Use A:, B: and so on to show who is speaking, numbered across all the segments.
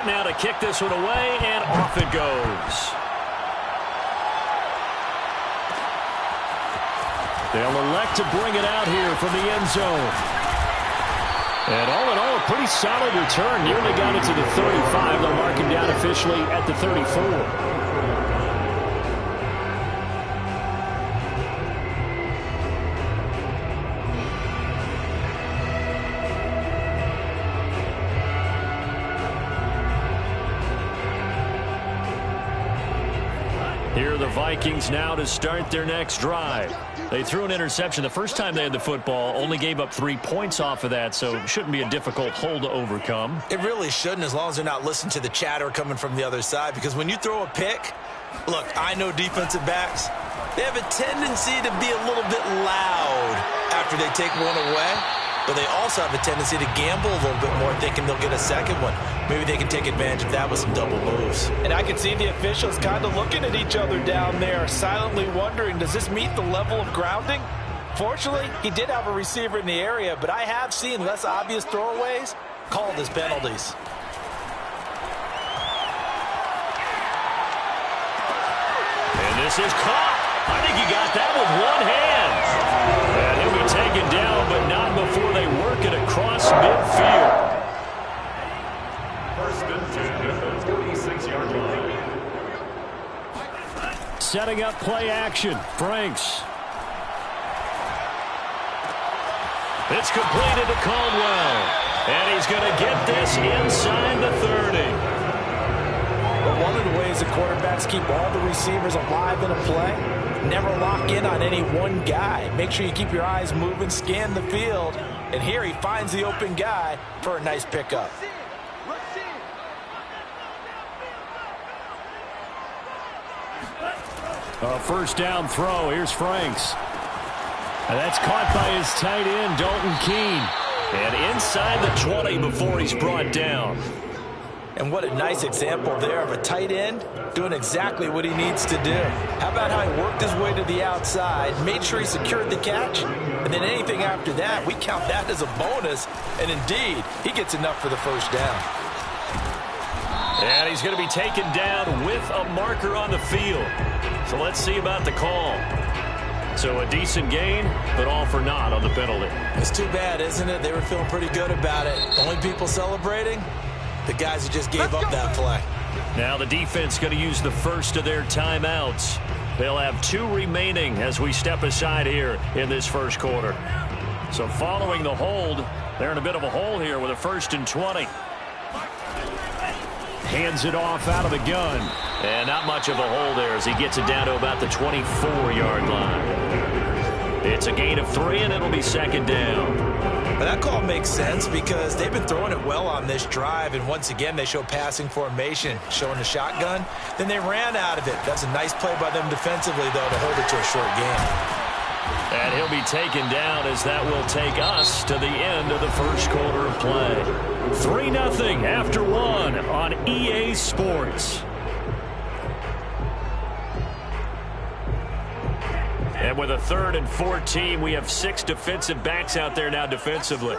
A: Now to kick this one away, and off it goes. They'll elect to bring it out here from the end zone. And all in all, a pretty solid return. Nearly got it to the 35. They'll mark him down officially at the 34. Here are the Vikings now to start their next drive. They threw an interception the first time they had the football, only gave up 3 points off of that, so it shouldn't be a difficult hole to overcome.
B: It really shouldn't, as long as they're not listening to the chatter coming from the other side, because when you throw a pick, look, I know defensive backs, they have a tendency to be a little bit loud after they take one away, but they also have a tendency to gamble a little bit more, thinking they'll get a second one. Maybe they can take advantage of that with some double moves.
C: And I can see the officials kind of looking at each other down there, silently wondering, does this meet the level of grounding? Fortunately, he did have a receiver in the area, but I have seen less obvious throwaways called as penalties.
A: And this is caught. I think he got that with one hand. And he'll be taken down, but not before they work it across midfield. First and 10 at the 26-yard line. Setting up play action. Franks. It's completed to Caldwell. And he's going to get this inside the 30.
C: But one of the ways the quarterbacks keep all the receivers alive in a play, never lock in on any one guy. Make sure you keep your eyes moving, scan the field. And here he finds the open guy for a nice pickup.
A: A first down throw. Here's Franks. And that's caught by his tight end, Dalton Keene. And inside the 20 before he's brought down.
C: And what a nice example there of a tight end doing exactly what he needs to do. How about how he worked his way to the outside, made sure he secured the catch, and then anything after that, we count that as a bonus. And indeed, he gets enough for the first down.
A: And he's going to be taken down with a marker on the field. So let's see about the call. So a decent gain, but all for naught on the penalty.
B: It's too bad, isn't it? They were feeling pretty good about it. Only people celebrating, the guys who just gave up that play.
A: Now the defense going to use the first of their timeouts. They'll have 2 remaining as we step aside here in this first quarter. So following the hold, they're in a bit of a hole here with a 1st and 20. Hands it off out of the gun. And not much of a hole there as he gets it down to about the 24-yard line. It's a gain of 3, and it'll be 2nd down.
B: But that call makes sense because they've been throwing it well on this drive, and once again they show passing formation, showing a shotgun. Then they ran out of it. That's a nice play by them defensively, though, to hold it to a short game.
A: And he'll be taken down as that will take us to the end of the first quarter of play. 3-0 after 1 on EA Sports. And with a 3rd and 14, we have 6 defensive backs out there now defensively.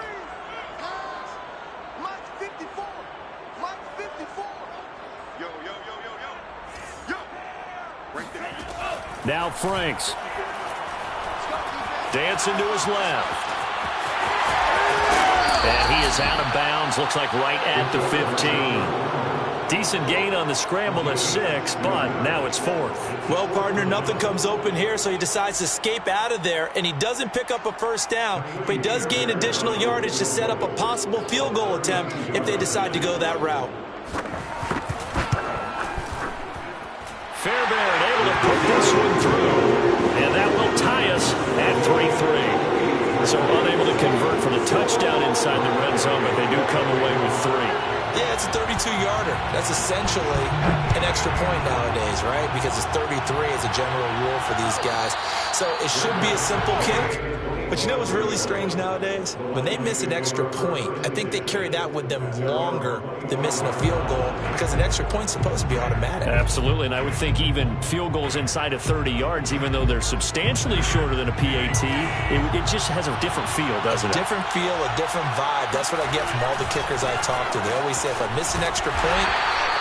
A: Now Franks. Dancing to his left. And he is out of bounds, looks like right at the 15. Decent gain on the scramble to 6, but now it's 4th.
B: Well, partner, nothing comes open here, so he decides to escape out of there, and he doesn't pick up a first down, but he does gain additional yardage to set up a possible field goal attempt if they decide to go that route.
A: Fairbairn able to put this one through, and that will tie us at 3-3. So unable to convert for the touchdown inside the red zone, but they do come away with 3.
B: Yeah, it's a 32-yarder. That's essentially an extra point nowadays, right? Because it's 33 as a general rule for these guys. So it should be a simple kick. But you know what's really strange nowadays? When they miss an extra point, I think they carry that with them longer than missing a field goal because an extra point's supposed to be automatic.
A: Absolutely, and I would think even field goals inside of 30 yards, even though they're substantially shorter than a PAT, it just has a different feel, doesn't it?
B: A different feel, a different vibe. That's what I get from all the kickers I talk to. They always say if I miss an extra point,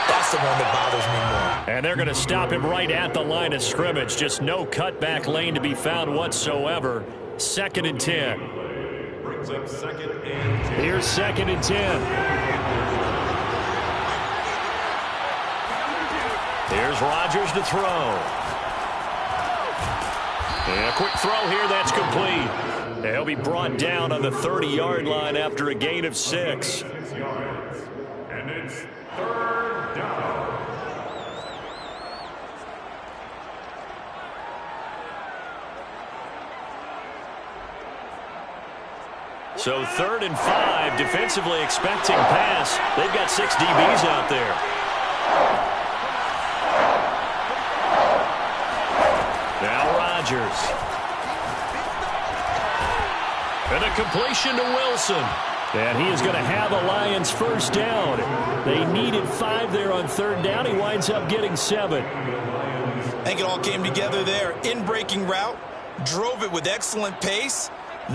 B: that's the one that bothers me more.
A: And they're going to stop him right at the line of scrimmage. Just no cutback lane to be found whatsoever. 2nd and 10.
D: Brings up 2nd and 10.
A: Here's 2nd and 10. Here's Rodgers to throw. And a quick throw here, that's complete. He'll be brought down on the 30-yard line after a gain of 6.
D: 6 yards. And it's 3rd down.
A: So 3rd and 5, defensively expecting pass. They've got 6 DBs out there. Now Rodgers. And a completion to Wilson. And he is going to have a Lions first down. They needed 5 there on 3rd down. He winds up getting 7.
C: I think it all came together there. In-breaking route, drove it with excellent pace.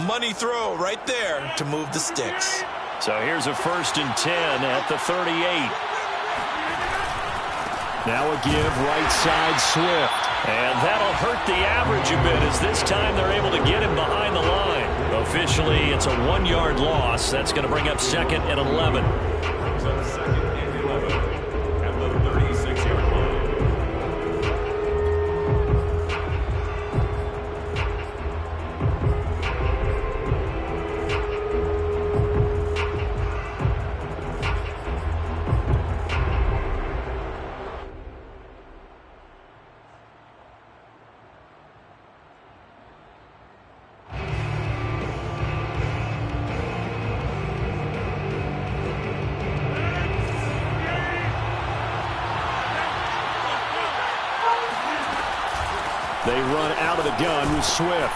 C: Money throw right there to move the sticks.
A: So here's a 1st and 10 at the 38. Now a give right side Swift. And that'll hurt the average a bit as this time they're able to get him behind the line. Officially, it's a 1-yard loss. That's going to bring up 2nd and 11.
D: Brings up 2nd and 11 at the 36-yard line.
A: They run out of the gun with Swift.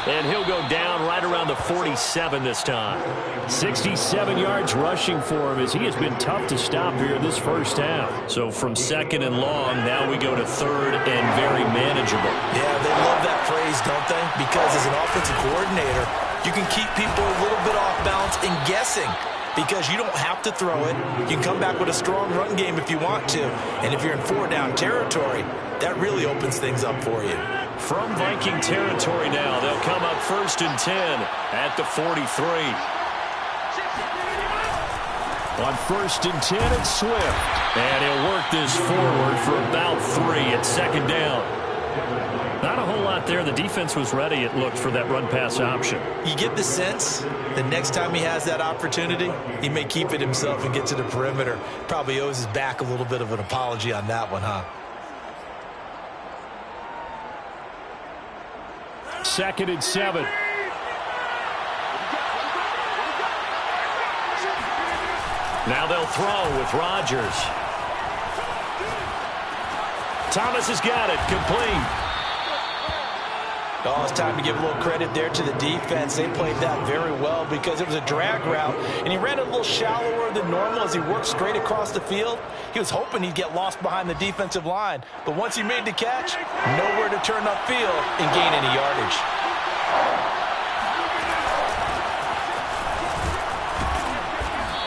A: And he'll go down right around the 47 this time. 67 yards rushing for him as he has been tough to stop here this first half. So from 2nd and long, now we go to 3rd and very manageable.
C: Yeah, they love that phrase, don't they? Because as an offensive coordinator, you can keep people a little bit off balance and guessing. Because you don't have to throw it. You can come back with a strong run game if you want to. And if you're in 4-down territory, that really opens things up for you.
A: From Viking territory now, they'll come up 1st and 10 at the 43. On 1st and 10, it's Swift. And he'll work this forward for about 3 at 2nd down. Not a whole lot there. The defense was ready, it looked, for that run-pass option.
C: You get the sense the next time he has that opportunity, he may keep it himself and get to the perimeter. Probably owes his back a little bit of an apology on that one, huh?
A: 2nd and 7. Now they'll throw with Rodgers. Thomas has got it, complete.
C: Oh, it's time to give a little credit there to the defense. They played that very well because it was a drag route, and he ran a little shallower than normal as he worked straight across the field. He was hoping he'd get lost behind the defensive line, but once he made the catch, nowhere to turn upfield and gain any yardage.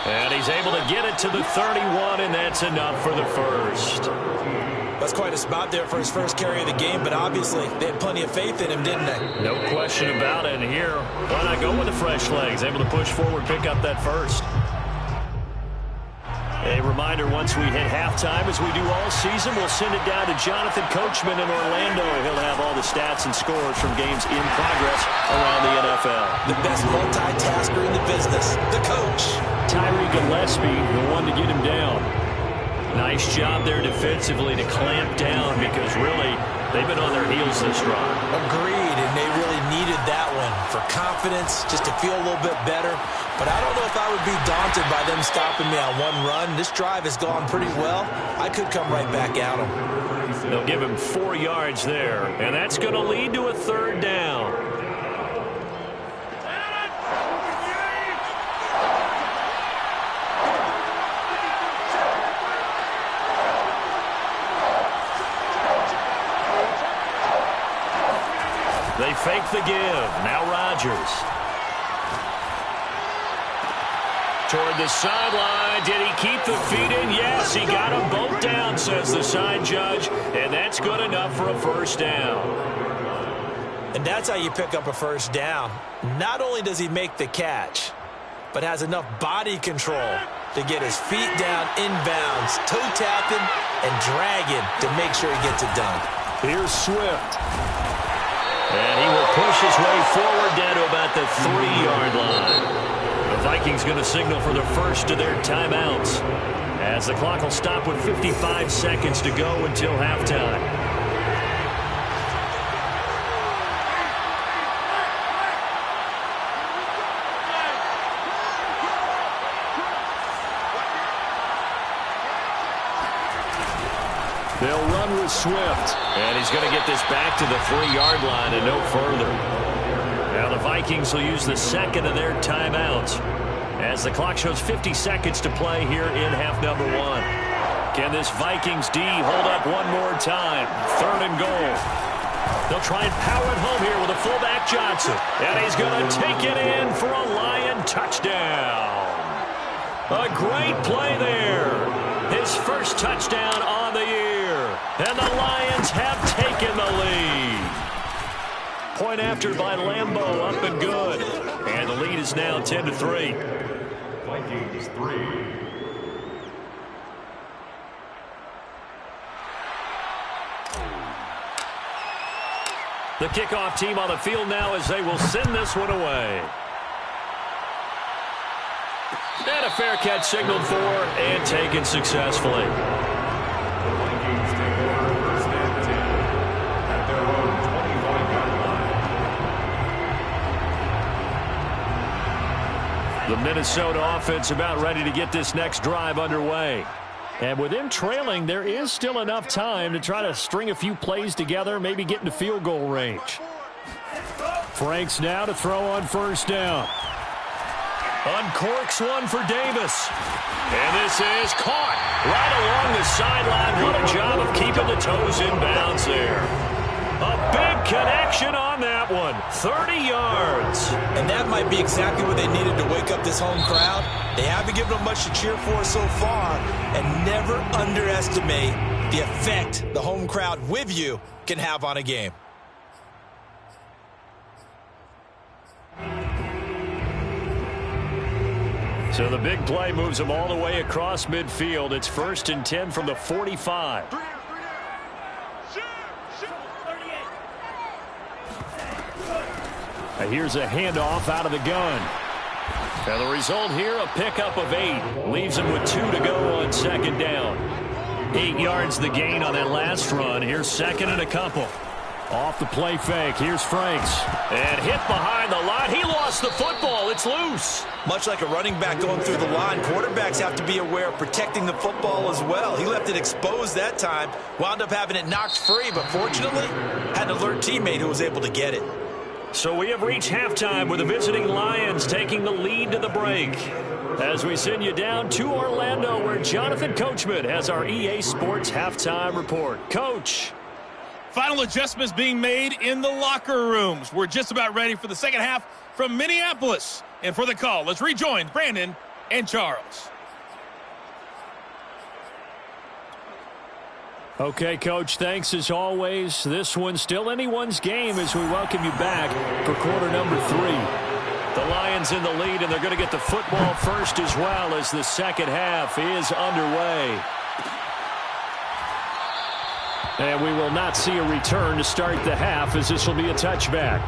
A: And he's able to get it to the 31, and that's enough for the first.
C: That's quite a spot there for his first carry of the game, but obviously they had plenty of faith in him, didn't they?
A: No question about it. And here, why not go with the fresh legs? Able to push forward, pick up that first. A reminder, once we hit halftime, as we do all season, we'll send it down to Jonathan Coachman in Orlando. He'll have all the stats and scores from games in progress around the NFL.
C: The best multitasker in the business, the coach.
A: Tyree Gillespie, the one to get him down. Nice job there defensively to clamp down because really they've been on their heels this drive.
C: Agreed, and they really needed that one for confidence, just to feel a little bit better. But I don't know if I would be daunted by them stopping me on one run. This drive has gone pretty well. I could come right back at them.
A: They'll give him 4 yards there, and that's going to lead to a 3rd down. They fake the give. Now Rodgers. Toward toward the sideline. Did he keep the feet in? Yes, he got them both down, says the side judge, and that's good enough for a first down.
C: And that's how you pick up a first down. Not only does he make the catch, but has enough body control to get his feet down inbounds, toe tapping and dragging to make sure he gets it done.
A: Here's Swift. And he will push his way forward down to about the 3-yard line. The Vikings going to signal for the first of their timeouts, as the clock will stop with 55 seconds to go until halftime. They'll run with Swift, and he's going to get this back to the 3-yard line and no further. Now the Vikings will use the second of their timeouts, as the clock shows 50 seconds to play here in half number 1. Can this Vikings D hold up one more time? 3rd and goal. They'll try and power it home here with a fullback Johnson, and he's going to take it in for a Lion touchdown. A great play there. His first touchdown on the year. And the Lions have taken the lead. Point after by Lambeau, up and good. And the lead is now 10-3.
D: Vikings 3.
A: The kickoff team on the field now as they will send this one away. And a fair catch signaled for and taken successfully.
D: The Vikings take over first and 10 at their own 25-yard line.
A: The Minnesota offense about ready to get this next drive underway. And with them trailing, there is still enough time to try to string a few plays together, maybe get into field goal range. Franks now to throw on first down. Uncorks one for Davis. And this is caught right along the sideline. What a job of keeping the toes in bounds there. A big connection on that one. 30 yards.
C: And that might be exactly what they needed to wake up this home crowd. They haven't given them much to cheer for so far. And never underestimate the effect the home crowd with you can have on a game.
A: So the big play moves them all the way across midfield. It's 1st and 10 from the 45. Here's a handoff out of the gun. And the result here, a pickup of 8. Leaves them with 2 to go on second down. 8 yards the gain on that last run. Here's 2nd and a couple. Off the play fake. Here's Franks. And hit behind the line. He lost the football. It's loose.
C: Much like a running back going through the line, quarterbacks have to be aware of protecting the football as well. He left it exposed that time. Wound up having it knocked free, but fortunately, had an alert teammate who was able to get it.
A: So we have reached halftime with the visiting Lions taking the lead to the break. As we send you down to Orlando, where Jonathan Coachman has our EA Sports halftime report. Coach.
E: Final adjustments being made in the locker rooms. We're just about ready for the second half from Minneapolis. And for the call, let's rejoin Brandon and Charles.
A: Okay, Coach, thanks as always. This one's still anyone's game as we welcome you back for quarter number 3. The Lions in the lead, and they're going to get the football first as well as the second half is underway. And we will not see a return to start the half, as this will be a touchback.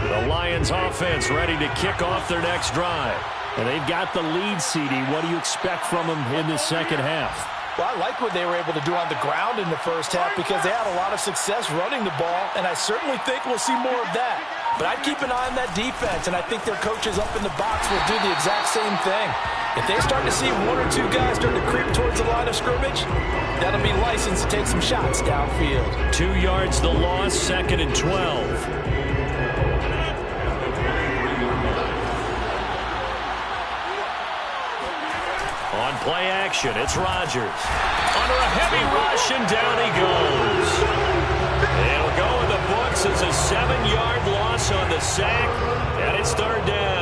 A: The Lions offense ready to kick off their next drive. And they've got the lead, CD. What do you expect from them in this second half?
C: Well, I like what they were able to do on the ground in the first half because they had a lot of success running the ball, and I certainly think we'll see more of that. But I'd keep an eye on that defense, and I think their coaches up in the box will do the exact same thing. If they start to see 1 or 2 guys start to creep towards the line of scrimmage, that'll be license to take some shots downfield.
A: 2 yards the loss, 2nd and 12. On play action, it's Rodgers. Under a heavy rush, and down he goes. It'll go in the books as a 7-yard loss on the sack, and it's third down.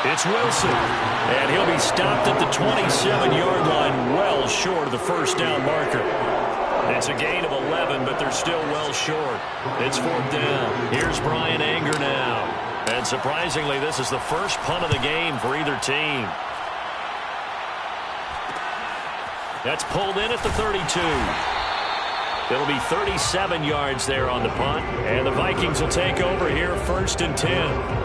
A: It's Wilson, and he'll be stopped at the 27-yard line, well short of the first down marker. It's a gain of 11, but they're still well short. It's fourth down. Here's Brian Anger now. And surprisingly, this is the first punt of the game for either team. That's pulled in at the 32. It'll be 37 yards there on the punt, and the Vikings will take over here first and 10.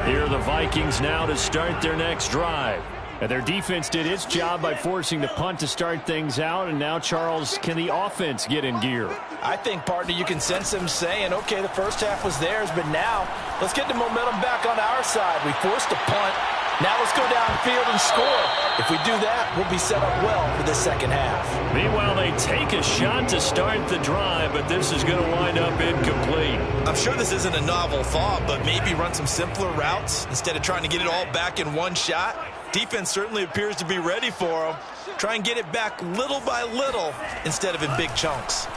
A: Here are the Vikings now to start their next drive.
F: And their defense did its job by forcing the punt to start things out. And now, Charles, can the offense get in gear?
C: I think, partner, you can sense them saying, okay, the first half was theirs, but now let's get the momentum back on our side. We forced a punt. Now let's go downfield and score. If we do that, we'll be set up well for the second half.
A: Meanwhile, they take a shot to start the drive, but this is going to wind up incomplete.
B: I'm sure this isn't a novel thought, but maybe run some simpler routes instead of trying to get it all back in one shot. Defense certainly appears to be ready for them. Try and get it back little by little instead of in big chunks.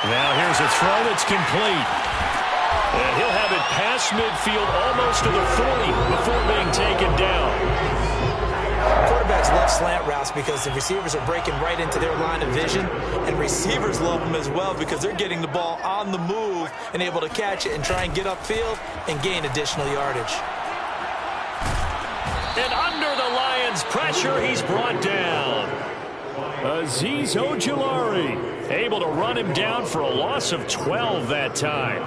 A: Now here's a throw that's complete. And he'll have it past midfield almost to the 40 before being taken down.
C: Quarterbacks love slant routes because the receivers are breaking right into their line of vision. And receivers love them as well because they're getting the ball on the move and able to catch it and try and get upfield and gain additional yardage.
A: And under the Lions' pressure, he's brought down.
F: Azeez Ojulari
A: able to run him down for a loss of 12 that time.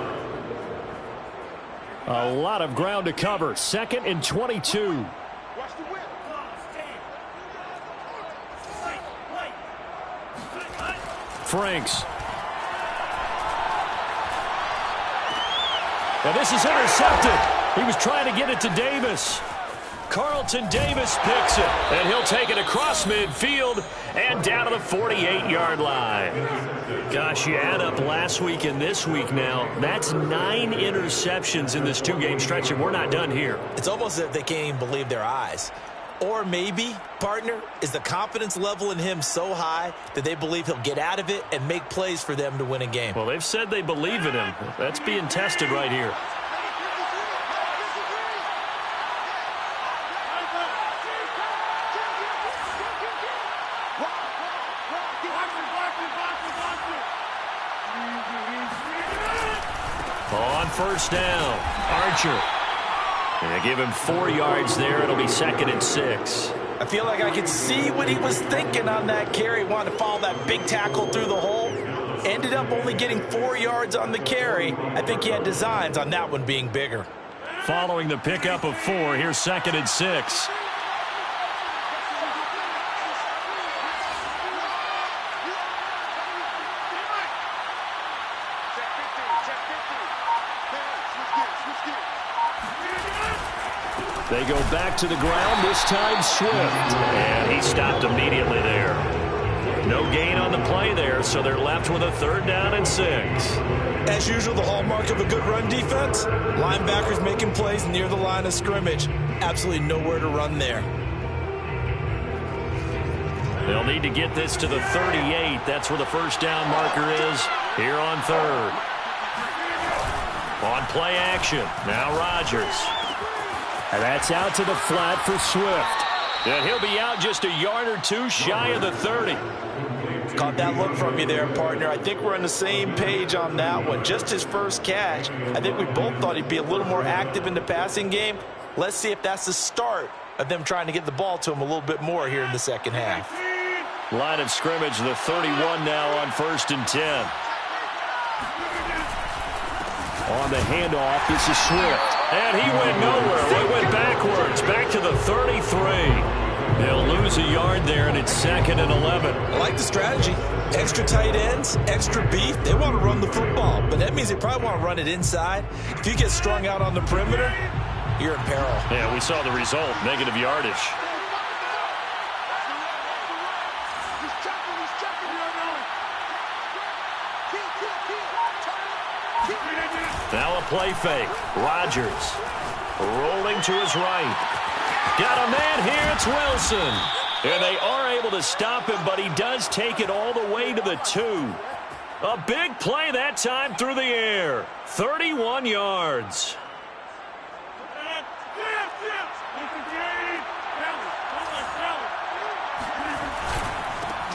F: A lot of ground to cover. Second and 22. Franks.
A: And this is intercepted. He was trying to get it to Davis. Carlton Davis picks it, and he'll take it across midfield and down to the 48-yard line. Gosh, you add up last week and this week now, that's 9 interceptions in this 2-game stretch, and we're not done here.
C: It's almost as if they can't even believe their eyes. Or maybe, partner, is the confidence level in him so high that they believe he'll get out of it and make plays for them to win a game.
A: Well, they've said they believe in him. That's being tested right here. On first down, Archer. And they give him 4 yards there. It'll be second and 6.
C: I feel like I could see what he was thinking on that carry. Wanted to follow that big tackle through the hole. Ended up only getting 4 yards on the carry. I think he had designs on that one being bigger.
A: Following the pickup of 4, here's second and 6. They go back to the ground, this time Swift. And he stopped immediately there. No gain on the play there, so they're left with a third down and 6.
B: As usual, the hallmark of a good run defense, linebackers making plays near the line of scrimmage. Absolutely nowhere to run there.
A: They'll need to get this to the 38. That's where the first down marker is here on third. On play action, now Rodgers.
F: And that's out to the flat for Swift.
A: And he'll be out just a yard or two shy of the 30.
C: Caught that look from you there, partner. I think we're on the same page on that one. Just his first catch. I think we both thought he'd be a little more active in the passing game. Let's see if that's the start of them trying to get the ball to him a little bit more here in the second half.
A: Line of scrimmage, the 31 now on first and 10.
F: On the handoff, this is Swift.
A: And he went nowhere. They went backwards, back to the 33. They'll lose a yard there, and it's 2nd and 11.
B: I like the strategy. Extra tight ends, extra beef. They want to run the football, but that means they probably want to run it inside. If you get strung out on the perimeter, you're in peril.
A: Yeah, we saw the result, negative yardage. Now a play fake. Rodgers rolling to his right. Got a man here. It's Wilson. And they are able to stop him, but he does take it all the way to the 2. A big play that time through the air. 31 yards.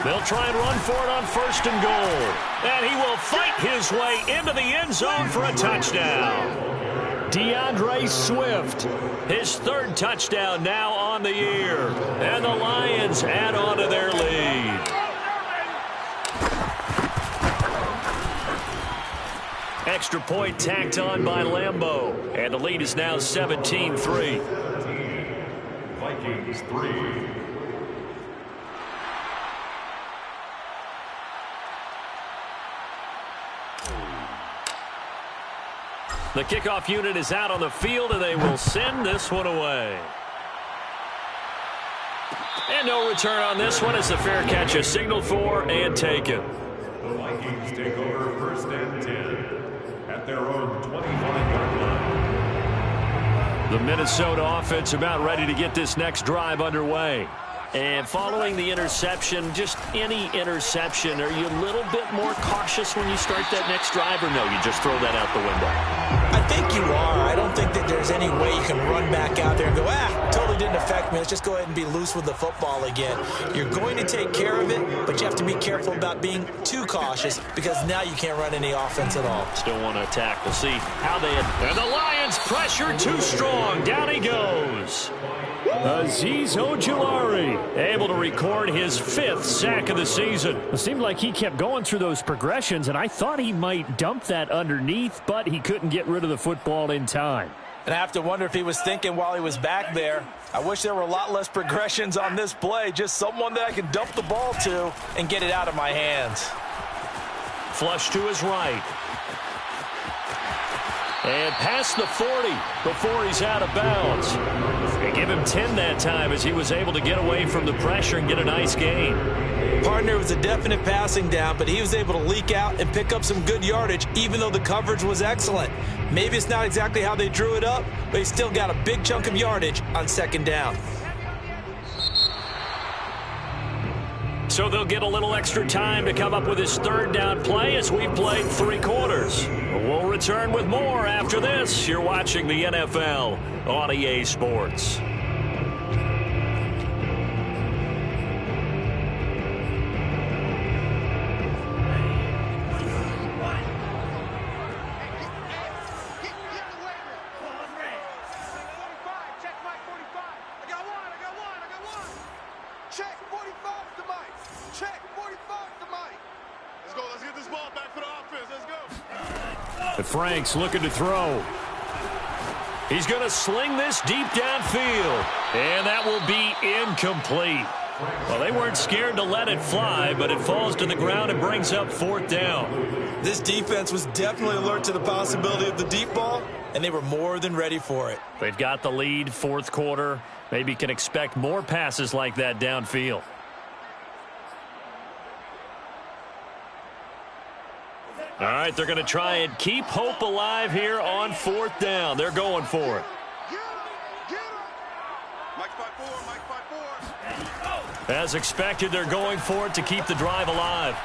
A: They'll try and run for it on 1st and goal. And he will fight his way into the end zone for a touchdown. DeAndre Swift, his 3rd touchdown now on the year. And the Lions add on to their lead. Extra point tacked on by Lambeau. And the lead is now 17-3.
D: Vikings 3.
A: The kickoff unit is out on the field, and they will send this one away. And no return on this one as the fair catch is signaled for and taken.
D: The Vikings take over 1st and 10 at their own 25-yard line.
A: The Minnesota offense about ready to get this next drive underway. And following the interception, just any interception, are you a little bit more cautious when you start that next drive, or no, you just throw that out the window?
B: I think you are. I don't think that there's any way you can run back out there and go, totally didn't affect me. Let's just go ahead and be loose with the football again. You're going to take care of it, but you have to be careful about being too cautious because now you can't run any offense at all.
A: Still want to attack. We'll see how they... And the Lions pressure too strong. Down he goes. Azeez Ojulari able to record his 5th sack of the season.
F: It seemed like he kept going through those progressions, and I thought he might dump that underneath, but he couldn't get rid of the football in time.
C: And I have to wonder if he was thinking while he was back there, I wish there were a lot less progressions on this play, just someone that I can dump the ball to and get it out of my hands.
A: Flush to his right. And past the 40 before he's out of bounds. They give him 10 that time as he was able to get away from the pressure and get a nice gain.
B: Partner was a definite passing down, but he was able to leak out and pick up some good yardage, even though the coverage was excellent. Maybe it's not exactly how they drew it up, but he still got a big chunk of yardage on 2nd down.
A: So they'll get a little extra time to come up with his 3rd down play as we've played 3 quarters. We'll return with more after this. You're watching the NFL on EA Sports. Frank's looking to throw. He's going to sling this deep downfield. And that will be incomplete. Well, they weren't scared to let it fly, but it falls to the ground and brings up 4th down.
B: This defense was definitely alert to the possibility of the deep ball, and they were more than ready for it.
A: They've got the lead, 4th quarter. Maybe can expect more passes like that downfield. All right, they're going to try and keep hope alive here on 4th down. They're going for it. As expected, they're going for it to keep the drive alive.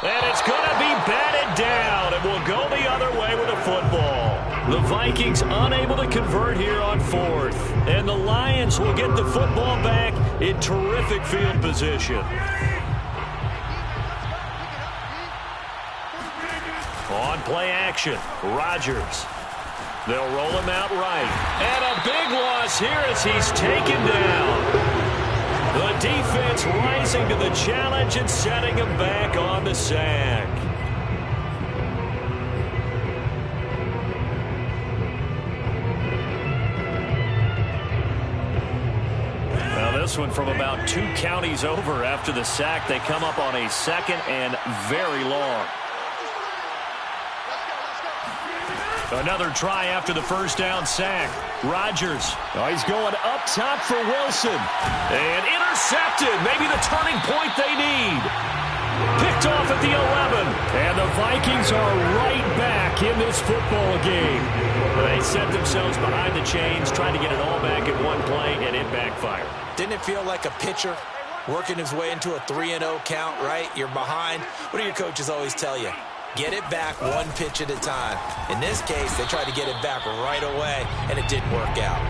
A: And it's going to be batted down, and will go the other way with a football. The Vikings unable to convert here on 4th. And the Lions will get the football back in terrific field position. On play action, Rodgers. They'll roll him out right. And a big loss here as he's taken down. The defense rising to the challenge and setting him back on the sack. this one from about 2 counties over after the sack. They come up on a 2nd and very long. Another try after the first down sack. Rodgers.
F: Oh, he's going up top for Wilson.
A: And intercepted. Maybe the turning point they need. Picked off at the 11.
F: And the Vikings are right back in this football game.
A: They set themselves behind the chains, trying to get it all back in one play, and it backfired.
B: Didn't it feel like a pitcher working his way into a 3-0 count, right? You're behind. What do your coaches always tell you? Get it back one pitch at a time. In this case, they tried to get it back right away, and it didn't work out.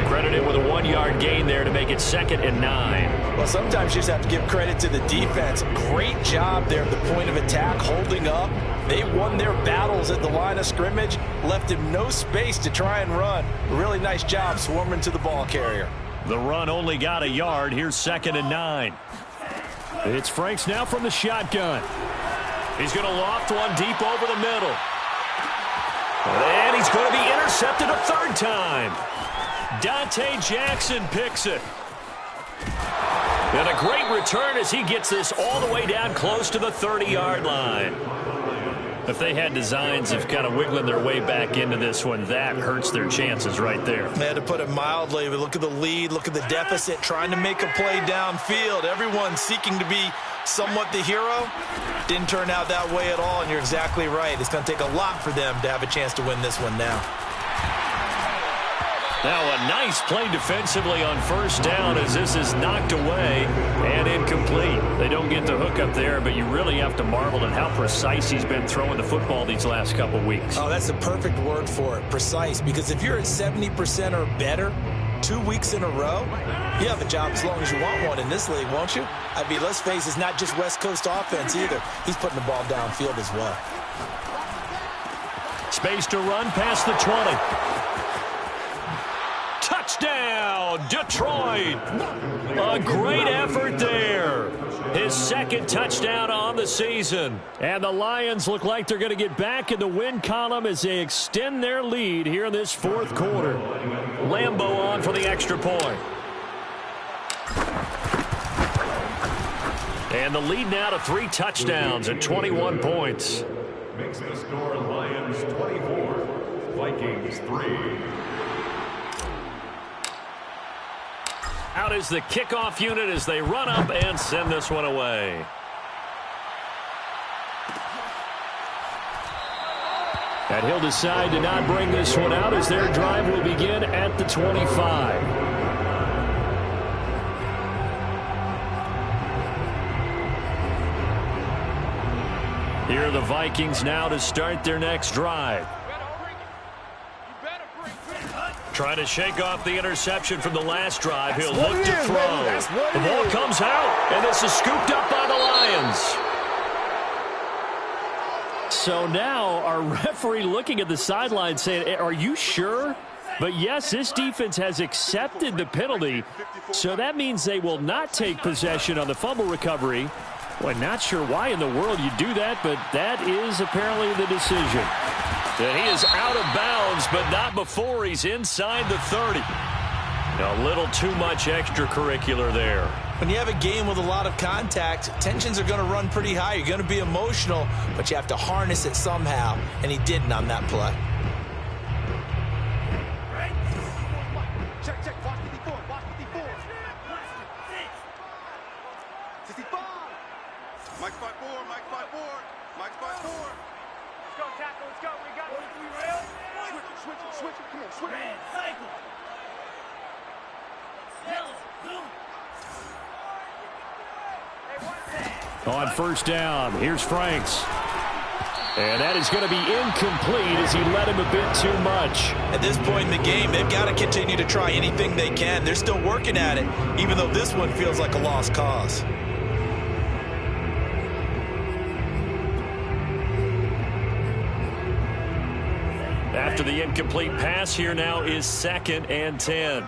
A: Credited with a 1-yard gain there to make it 2nd and 9.
C: Well, sometimes you just have to give credit to the defense. Great job there at the point of attack, holding up. They won their battles at the line of scrimmage, left him no space to try and run. A really nice job swarming to the ball carrier.
A: The run only got a yard. Here's 2nd and 9.
F: It's Franks now from the shotgun.
A: He's going to loft one deep over the middle. And he's going to be intercepted a 3rd time. Dante Jackson picks it. And a great return as he gets this all the way down close to the 30-yard line. If they had designs of kind of wiggling their way back into this one, that hurts their chances right there.
C: They had to put it mildly, but look at the lead, look at the deficit, trying to make a play downfield. Everyone seeking to be somewhat the hero. Didn't turn out that way at all, and you're exactly right. It's going to take a lot for them to have a chance to win this one now.
A: Now a nice play defensively on 1st down as this is knocked away and incomplete. They don't get the hook up there, but you really have to marvel at how precise he's been throwing the football these last couple weeks.
B: Oh, that's the perfect word for it, precise, because if you're at 70% or better 2 weeks in a row, you have a job as long as you want one in this league, won't you? I mean, let's face it, it's not just West Coast offense either. He's putting the ball downfield as well.
A: Space to run past the 20. Touchdown, Detroit. A great effort there. His 2nd touchdown on the season.
F: And the Lions look like they're going to get back in the win column as they extend their lead here in this 4th quarter.
A: Lambeau on for the extra point. And the lead now to 3 touchdowns at 21 points.
D: Makes the score Lions 24, Vikings 3.
A: Out is the kickoff unit as they run up and send this one away.
F: And he'll decide to not bring this one out as their drive will begin at the 25.
A: Here are the Vikings now to start their next drive. Trying to shake off the interception from the last drive. He'll look to throw. The ball comes out, and this is scooped up by the Lions.
F: So now our referee looking at the sideline saying, are you sure? But yes, this defense has accepted the penalty, so that means they will not take possession on the fumble recovery. Well, not sure why in the world you do that, but that is apparently the decision.
A: And he is out of bounds, but not before he's inside the 30. A little too much extracurricular there.
B: When you have a game with a lot of contact, tensions are going to run pretty high. You're going to be emotional, but you have to harness it somehow, and he didn't on that play.
G: Mike 5-4, Mike 5-4, Mike 5-4. Let's go, tackle, let's go. We got it. We real? Switch it. Come on, switch it. Cycle.
F: On 1st down, here's Franks. And that is going to be incomplete as he led him a bit too much.
C: At this point in the game, they've got to continue to try anything they can. They're still working at it, even though this one feels like a lost cause.
A: After the incomplete pass, here now is 2nd and 10.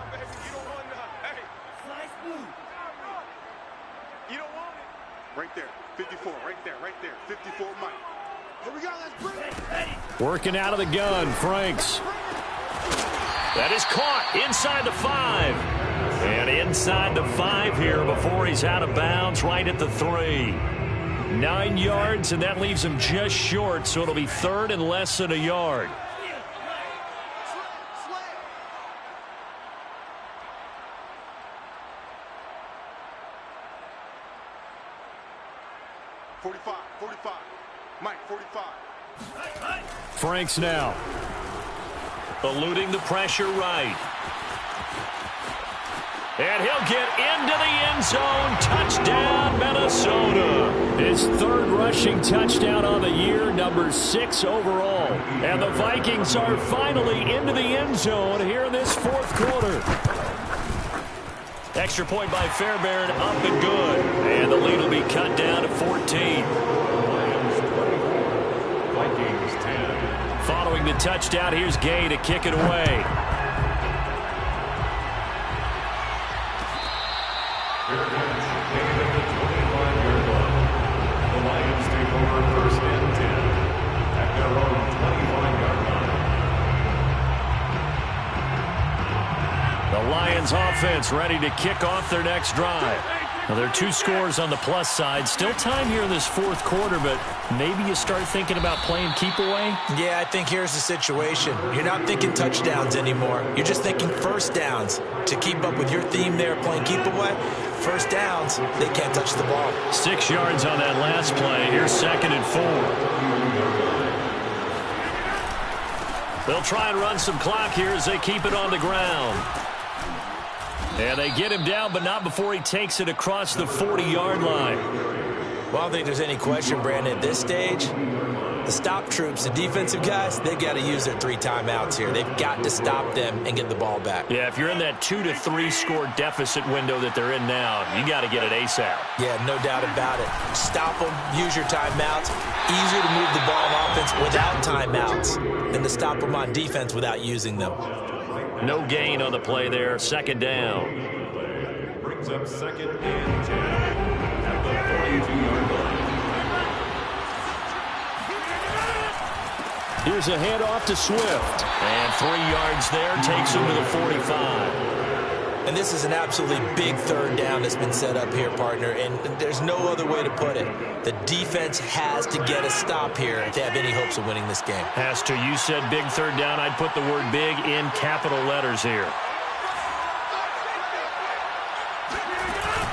G: You don't want it. Right there. 54. Right there. 54 Mike. Here we go. Let's bring it.
F: Working out of the gun, Franks.
A: That is caught inside the 5. And inside the 5 here before he's out of bounds, right at the 3. 9 yards, and that leaves him just short, so it'll be 3rd and less than a yard. Franks now. Eluding the pressure right. And he'll get into the end zone. Touchdown, Minnesota. His 3rd rushing touchdown on the year, number 6 overall. And the Vikings are finally into the end zone here in this 4th quarter. Extra point by Fairbairn, up and good. And the lead will be cut down to 14.
D: Vikings 10.
A: Following the touchdown, here's Gay to kick it away.
D: The Lions take over 1st and 10 at their own 25-yard line.
A: The Lions offense ready to kick off their next drive. Now, there are 2 scores on the plus side. Still time here in this 4th quarter, but maybe you start thinking about playing keep away?
C: Yeah, I think here's the situation. You're not thinking touchdowns anymore. You're just thinking first downs. To keep up with your theme there, playing keep away, first downs, they can't touch the ball.
A: 6 yards on that last play. Here's 2nd and 4. They'll try and run some clock here as they keep it on the ground. And they get him down, but not before he takes it across the 40-yard line.
C: Well, I don't think there's any question, Brandon, at this stage, the stop troops, the defensive guys, they've got to use their 3 timeouts here. They've got to stop them and get the ball back.
A: Yeah, if you're in that 2 to 3 score deficit window that they're in now, you got to get it ASAP.
C: Yeah, no doubt about it. Stop them, use your timeouts. Easier to move the ball on offense without timeouts than to stop them on defense without using them.
A: No gain on the play there. 2nd down.
D: Brings up 2nd and 10 at the 42-yard line.
A: Here's a handoff to Swift. And 3 yards there takes him to the 45.
C: And this is an absolutely big 3rd down that's been set up here, partner, and there's no other way to put it. The defense has to get a stop here if they have any hopes of winning this game.
A: Has to. You said big 3rd down. I'd put the word big in capital letters here.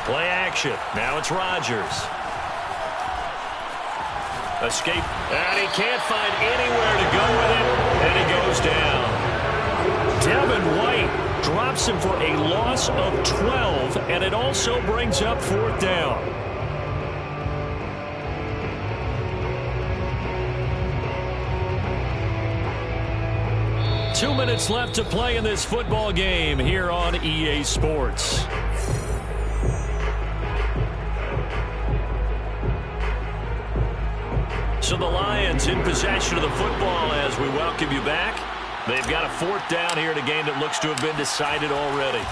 A: Play action. Now it's Rodgers. Escape. And he can't find anywhere to go with it. And he goes down. Devin White drops him for a loss of 12, and it also brings up 4th down. Two minutes left to play in this football game here on EA Sports. So the Lions in possession of the football as we welcome you back. They've got a 4th down here in a game that looks to have been decided already.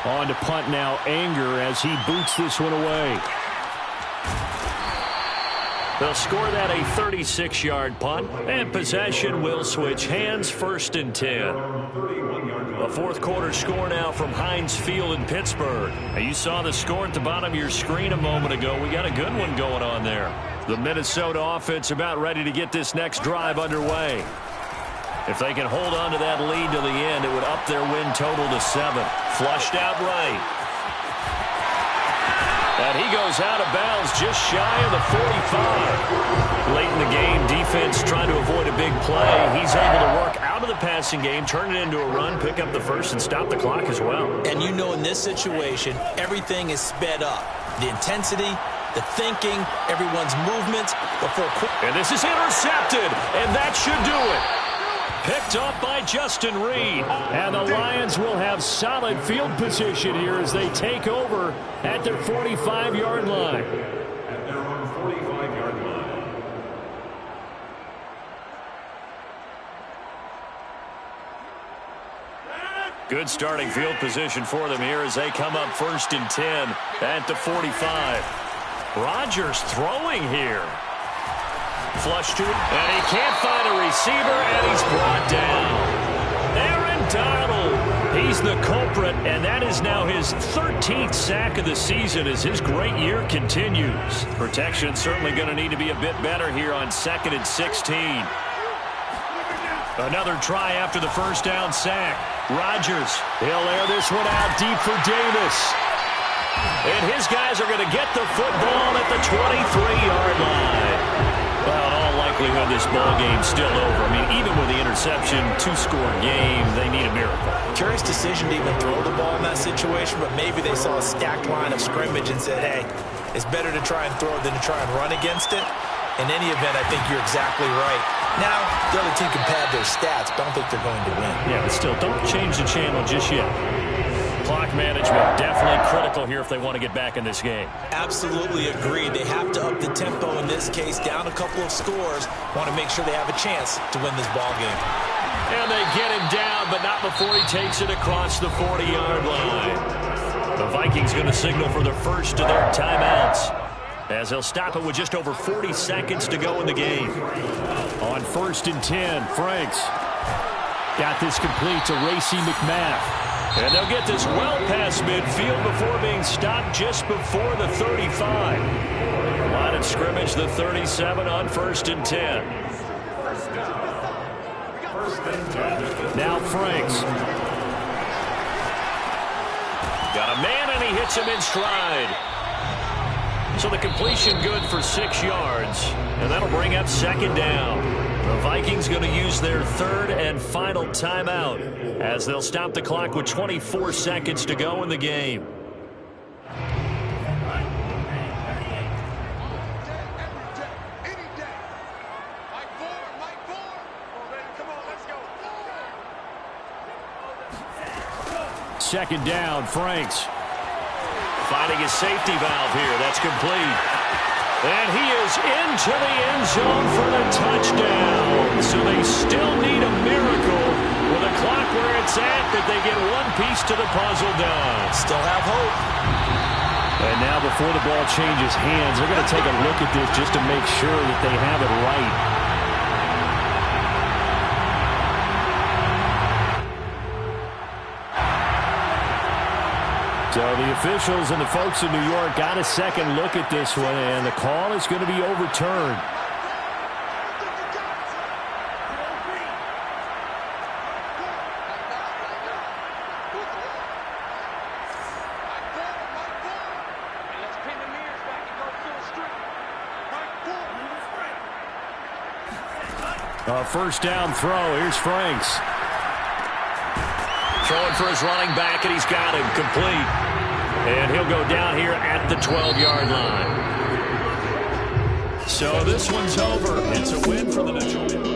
A: On to punt now, Anger as he boots this one away. They'll score that a 36-yard punt, and possession will switch hands. 1st and 10. A 4th quarter score now from Heinz Field in Pittsburgh. Now, you saw the score at the bottom of your screen a moment ago. We got a good one going on there. The Minnesota offense about ready to get this next drive underway. If they can hold on to that lead to the end, it would up their win total to 7. Flushed out right. And he goes out of bounds just shy of the 45. Late in the game, defense trying to avoid a big play. He's able to work out of the passing game, turn it into a run, pick up the 1st, and stop the clock as well.
C: And you know in this situation, everything is sped up. The intensity, the thinking, everyone's movements before.
A: And this is intercepted, and that should do it. Picked off by Justin Reed. And the Lions will have solid field position here as they take over at their 45-yard line.
D: At their own 45-yard line.
A: Good starting field position for them here as they come up 1st and 10 at the 45. Rodgers throwing here. Flush to it, and he can't find a receiver, and he's brought down. Aaron Donald He's the culprit, and that is now his 13th sack of the season as his great year continues. Protection certainly going to need to be a bit better here on 2nd and 16. Another try after the first down sack. Rodgers, he'll air this one out deep for Davis. And his guys are going to get the football at the 23-yard line. Well, in all likelihood, this ball game's still over. I mean, even with the interception, 2-score game, they need a miracle.
C: Curious decision to even throw the ball in that situation, but maybe they saw a stacked line of scrimmage and said, hey, it's better to try and throw than to try and run against it. In any event, I think you're exactly right. Now, the other team can pad their stats, but I don't think they're going to win.
A: Yeah, but still, don't change the channel just yet. Clock management definitely critical here if they want to get back in this game.
C: Absolutely agreed. They have to up the tempo in this case, down a couple of scores. Want to make sure they have a chance to win this ball game.
A: And they get him down, but not before he takes it across the 40-yard line. The Vikings going to signal for the first of their timeouts, as they'll stop it with just over 40 seconds to go in the game. On 1st and 10, Franks got this complete to Racey McMath. And they'll get this well past midfield before being stopped just before the 35. Line of scrimmage, the 37 on 1st and 10. Now Franks. Got a man, and he hits him in stride. So the completion good for 6 yards, and that'll bring up 2nd down. The Vikings going to use their 3rd and final timeout as they'll stop the clock with 24 seconds to go in the game. Second down, Franks. Finding his safety valve here. That's complete. And he is into the end zone for the touchdown. So they still need a miracle with a clock where it's at that they get one piece to the puzzle done.
C: Still have hope.
F: And now before the ball changes hands, they're going to take a look at this just to make sure that they have it right. So the officials and the folks in New York got a second look at this one, and the call is going to be overturned. First down throw. Here's Franks.
A: Throwing for his running back, and he's got him complete. And he'll go down here at the 12-yard line. So this one's over. It's a win for the Detroit.